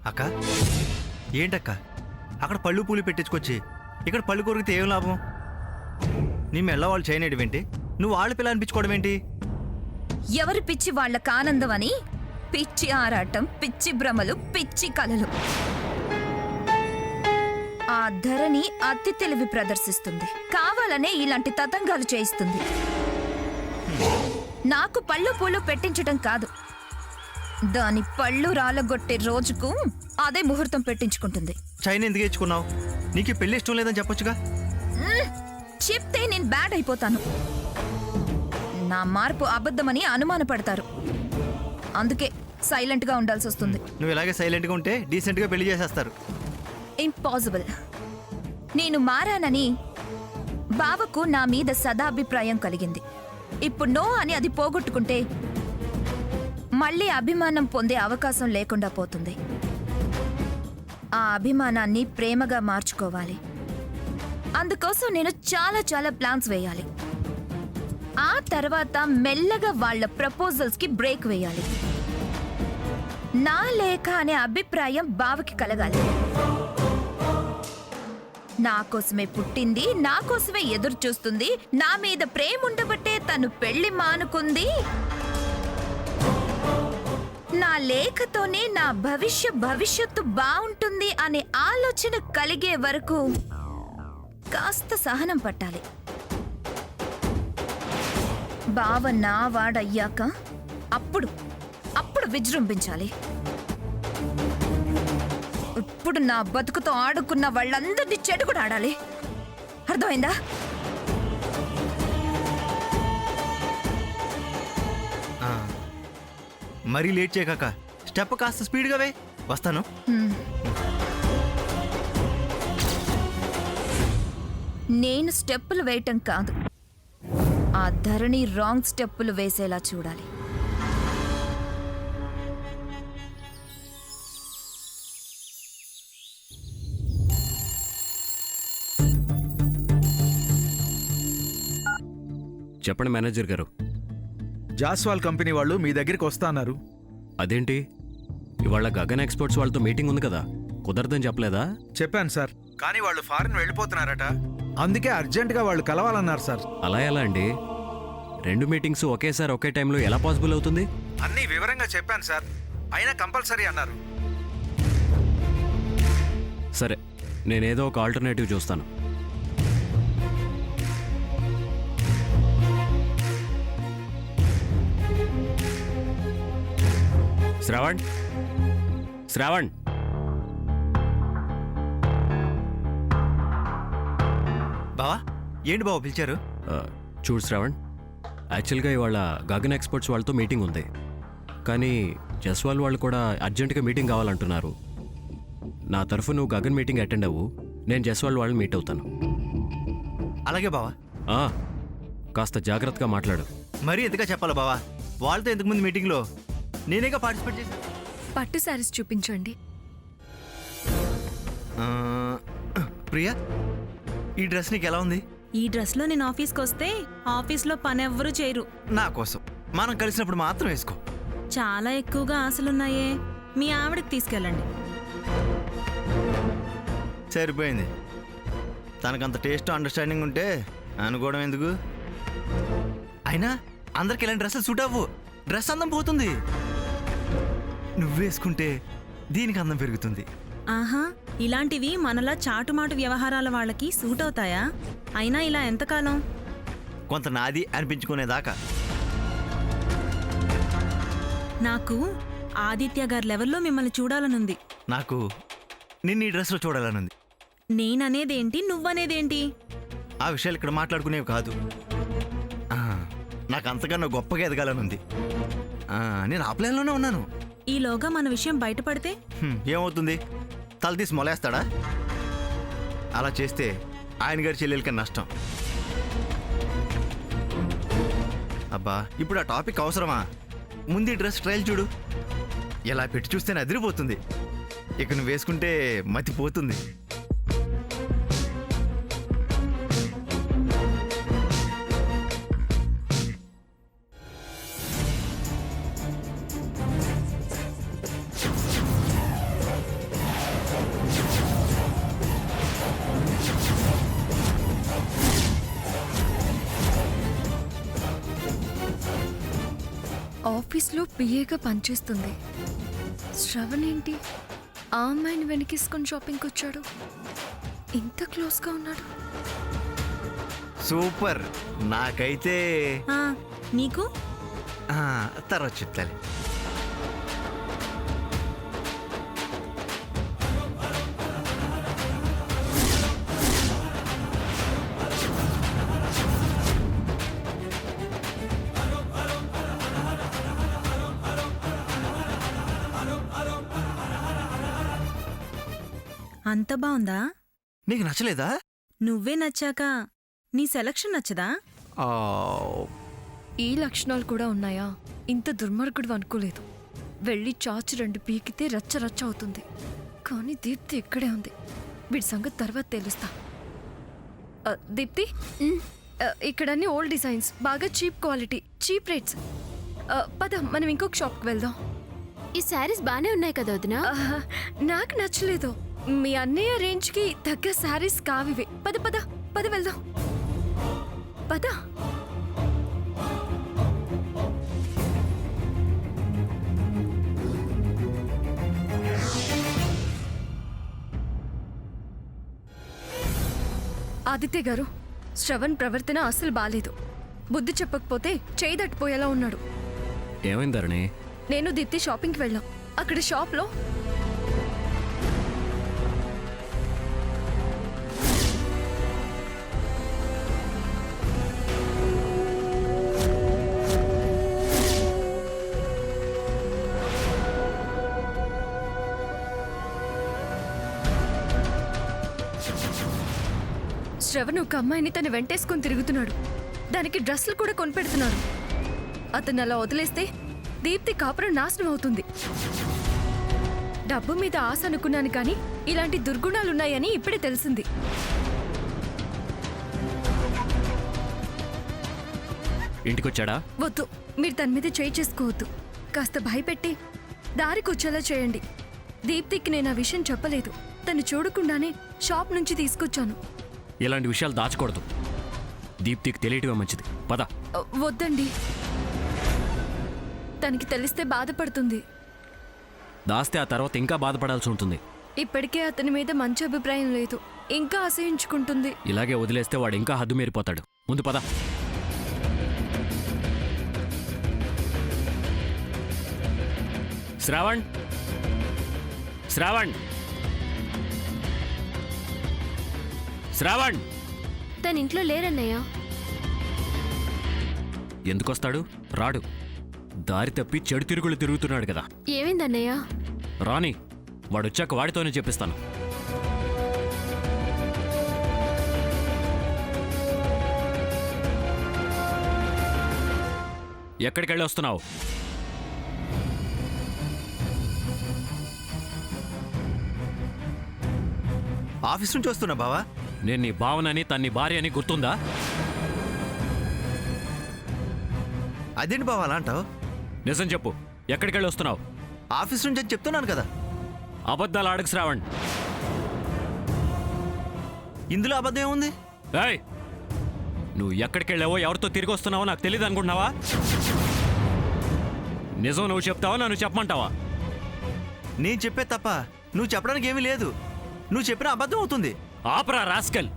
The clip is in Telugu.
అక్క ఏంటక్క అక్కడ పళ్ళు పూలు పెట్టించుకొచ్చి ఇక్కడ పళ్ళు కొరికితే ఏం లాభం? నీ మెల్ల వాళ్ళు చేయనేటి ఏంటి? నువ్వు వాళ్ళ పిల్ల అనిపించుకోవడం ఏంటి? ఎవరి పిచ్చి వాళ్ళకి ఆనందం అని పిచ్చి ఆరాటం, పిచ్చి భ్రమలు, పిచ్చి కలలు. ఆ ధరణి అతి తెలివి ప్రదర్శిస్తుంది. కావాలనే ఇలాంటి తతంగాలు చేయిస్తుంది. నాకు పళ్ళు పూలు పెట్టించటం కాదు, దాని పళ్ళు రాలగొట్టే రోజుకు అదే ముహూర్తం పెట్టించుకుంటుంది. చైనా ఎందుకు ఇచ్చుకున్నావు? నీకు ఈ పెళ్లి ఇష్టం లేదని చెప్పొచ్చుగా. చెప్తే నేను బ్యాడ్ అయిపోతాను. నా మార్పు అబద్ధమని అనుమానపడతారు. అందుకే సైలెంట్గా ఉండాల్సి వస్తుంది. నువ్వు ఇలాగే సైలెంట్గా ఉంటే డీసెంట్గా పెళ్లి చేసేస్తారు. ఇంపాసిబుల్. నేను మారానని బావకు నా మీద సదాభిప్రాయం కలిగింది. ఇప్పుడు నో అని అది పోగొట్టుకుంటే మళ్ళీ అభిమానం పొందే అవకాశం లేకుండా పోతుంది. ఆ అభిమానాన్ని ప్రేమగా మార్చుకోవాలి. అందుకోసం నేను చాలా చాలా ప్లాన్స్ వేయాలి. ఆ తర్వాత మెల్లగా వాళ్ళ ప్రపోజల్స్కి బ్రేక్ వేయాలి. నా లేఖ అనే అభిప్రాయం బావకి కలగాలి. నా కోసమే పుట్టింది, నా కోసమే ఎదురు చూస్తుంది, నా మీద ప్రేమ ఉండబట్టే తను పెళ్లి మానుకుంది, నా లేఖతోనే నా భవిష్యత్తు బాగుంటుంది అనే ఆలోచన కలిగే వరకు కాస్త సహనం పట్టాలి. బావ నా వాడయ్యాక అప్పుడు విజృంభించాలి. ఇప్పుడు నా బతుకుతో ఆడుకున్న వాళ్ళందరినీ చెడు కూడా ఆడాలి. అర్థమైందా? మరీ లేట్ చేయక స్టెప్ కాస్త స్పీడ్గా వే. వస్తాను. నేను స్టెప్పులు వేయటం కాదు, ఆ ధరణి రాంగ్ స్టెప్పులు వేసేలా చూడాలి. చెప్పండి మేనేజర్ గారు. జాస్వాల్ కంపెనీ వాళ్ళు మీ దగ్గరికి వస్తా అన్నారు. అదేంటి, ఇవాళ గగన్ ఎక్స్పోర్ట్స్ వాళ్ళతో మీటింగ్ ఉంది కదా, కుదరదని చెప్పలేదా? చెప్పాను సార్, కానీ వాళ్ళు ఫారిన్ వెళ్ళిపోతున్నారట. అందుకే అర్జెంటుగా వాళ్ళు కలవాలన్నారు సార్. అలా ఎలా అండి? 2 మీటింగ్స్ ఒకేసారి ఒకే టైంలో ఎలా పాసిబుల్ అవుతుంది? అన్నీ వివరంగా చెప్పాను సార్, అయినా కంపల్సరీ అన్నారు. సరే, నేనేదో ఒక ఆల్టర్నేటివ్ చూస్తాను. శ్రావణ్, శ్రావణ్, బావా ఏంటి బావ పిలిచారు? చూడు శ్రావణ్, యాక్చువల్గా ఇవాళ గగన్ ఎక్స్పోర్ట్స్ వాళ్ళతో మీటింగ్ ఉంది, కానీ జస్వాల్ వాళ్ళు కూడా అర్జెంటుగా మీటింగ్ కావాలంటున్నారు. నా తరఫు నువ్వు గగన్ మీటింగ్ అటెండ్ అవ్వు, నేను జస్వాల్ వాళ్ళని మీట్ అవుతాను. అలాగే బావా. కాస్త జాగ్రత్తగా మాట్లాడు. మరీ ఎందుగా చెప్పాలా బావా? వాళ్ళతో ఇంతకుముందు మీటింగ్లో నేనేగా పార్టిసిపేట్ చేశాను. పట్టు శారీస్ చూపించండి. ప్రియా, ఈ డ్రెస్ నీకు ఎలా ఉంది? ఈ డ్రెస్లో నేను ఆఫీస్కి వస్తే ఆఫీస్లో పని ఎవ్వరూ చేయరు. నా కోసం మనం కలిసినప్పుడు మాత్రం వేసుకో. చాలా ఎక్కువగా ఆశలున్నాయే, మీ ఆవిడకి తీసుకెళ్ళండి. సరిపోయింది. తనకంత టేస్ట్ అండర్స్టాండింగ్ ఉంటే అనుకోవడం ఎందుకు? అయినా అందరికి ఇలాంటి డ్రెస్సులు సూట్ అవ్వు. డ్రెస్ అందం పోతుంది. నువ్వు వేసుకుంటే దీనికి అందం పెరుగుతుంది. ఆహా, ఇలాంటివి మనలా చాటుమాటు వ్యవహారాల వాళ్ళకి సూట్ అవుతాయా? అయినా ఇలా ఎంతకాలం? కొంత నాది అనిపించుకునేదాకా. నాకు ఆదిత్య గారి లెవెల్లో మిమ్మల్ని చూడాలనుంది. నాకు నిన్ను ఈ డ్రెస్లో చూడాలనుంది. నేననేదేంటి, నువ్వనేదేంటి? ఆ విషయాలు ఇక్కడ మాట్లాడుకునేవి కాదు. నాకు అంతకన్నా గొప్పగా ఎదగాలనుంది. నేను ఆ ప్లాన్లోనే ఉన్నాను. ఈలోగా మన విషయం బయటపడితే ఏమవుతుంది? తల తీసి మొలేస్తాడా? అలా చేస్తే ఆయన గారి చెల్లెలకి నష్టం. అబ్బా, ఇప్పుడు ఆ టాపిక్ అవసరమా? ముందు ఈ డ్రెస్ ట్రయల్ చూడు. ఎలా పెట్టి చూస్తేనే అదిరిపోతుంది. ఇక నువ్వు వేసుకుంటే మతిపోతుంది. ఆఫీస్లో పిఏగా పనిచేస్తుంది. శ్రవణ్ ఏంటి ఆ అమ్మాయిని వెనకేసుకొని షాపింగ్కి వచ్చాడు? ఇంత క్లోజ్గా ఉన్నాడు. సూపర్. నాకైతే ఆ, నీకు ఆ, తర్వాత చెప్తాలే. అంత బావుందా? నీకు నచ్చలేదా? నువ్వే నచ్చాక నీ సెలక్షన్ నచ్చదా? ఆ, ఈ లక్షణాలు కూడా ఉన్నాయా? ఇంత దుర్మార్గుడు అనుకోలేదు. వెళ్ళి చాచి 2 పీకితే రచ్చ రచ్చ అవుతుంది. కానీ దీప్తి ఇక్కడే ఉంది. వీడి సంగతి తర్వాత తెలుస్తా. దీప్తి, ఇక్కడన్నీ ఓల్డ్ డిజైన్స్, బాగా చీప్ క్వాలిటీ, చీప్ రేట్స్. పద మనం ఇంకొక షాప్కి వెళ్దాం. ఈ శారీస్ బానే ఉన్నాయి కదా వదినా? నాకు నచ్చలేదు. మీ అన్నయ్య రేంజ్కి తగ్గ శారీస్ కావివే. పద పద పద వెళ్దాం. పద. ఆదిత్య గారు, శ్రవణ్ ప్రవర్తన అస్సలు బాలేదు. బుద్ధి చెప్పకపోతే చేయి దట్టిపోయేలా ఉన్నాడు. ఏమైందరణి? నేను దీప్తి షాపింగ్కి వెళ్ళాం. అక్కడ షాప్లో శ్రవణ్ ఒక అమ్మాయిని తను వెంటేసుకొని తిరుగుతున్నాడు. దానికి డ్రెస్సులు కూడా కొనిపెడుతున్నాడు. అతను అలా వదిలేస్తే దీప్తి కాపురం నాశనం అవుతుంది. డబ్బు మీద ఆశ అనుకున్నాను, కానీ ఇలాంటి దుర్గుణాలున్నాయని ఇప్పుడే తెలిసింది. ఇంటికొచ్చాడా? వద్దు, మీరు తన మీద చేయి చేసుకోవద్దు. కాస్త భయపెట్టి దారికొచ్చేలా చేయండి. దీప్తికి నేను ఆ విషయం చెప్పలేదు. తను చూడకుండానే షాప్ నుంచి తీసుకొచ్చాను. ఇలాంటి విషయాలు దాచకూడదు. దీప్తికి తెలియటమే మంచిది. పద. వద్దండి, తనకి తెలిస్తే బాధపడుతుంది. దాస్తే ఆ తర్వాత ఇంకా బాధపడాల్సి ఉంటుంది. ఇప్పటికే అతని మీద మంచి అభిప్రాయం లేదు, ఇంకా అసహించుకుంటుంది. ఇలాగే వదిలేస్తే వాడు ఇంకా హద్దు మీరిపోతాడు. ముందు పద. శ్రావణ్, శ్రావణ్, శ్రావణ్. తన ఇంట్లో లేరన్నయ్య. ఎందుకొస్తాడు? రాడు. దారి తప్పి చెడు తిరుగులు తిరుగుతున్నాడు కదా. ఏమైందన్నయ్య? రాని, వాడొచ్చాక వాడితోనే చెప్పిస్తాను. ఎక్కడికెళ్ళి వస్తున్నావు? ఆఫీస్ నుంచి వస్తున్నా బావా. నేను నీ భావనని తన్ని భార్య అని గుర్తుందా? అదేంటి బావా అలా అంటావు? నిజం చెప్పు, ఎక్కడికెళ్ళి వస్తున్నావు? ఆఫీస్ నుంచి అని చెప్తున్నాను కదా. అబద్ధాలు ఆడకు శ్రావణ్. ఇందులో అబద్ధం ఏముంది? ఏయ్, నువ్వు ఎక్కడికెళ్ళావో ఎవరితో తిరిగి వస్తున్నావో నాకు తెలియదు అనుకుంటున్నావా? నిజం నువ్వు చెప్తావా, నన్ను చెప్పమంటావా? నేను చెప్పే తప్ప నువ్వు చెప్పడానికి ఏమీ లేదు. నువ్వు చెప్పిన అబద్ధం అవుతుంది. ఆపరా రాస్కల్.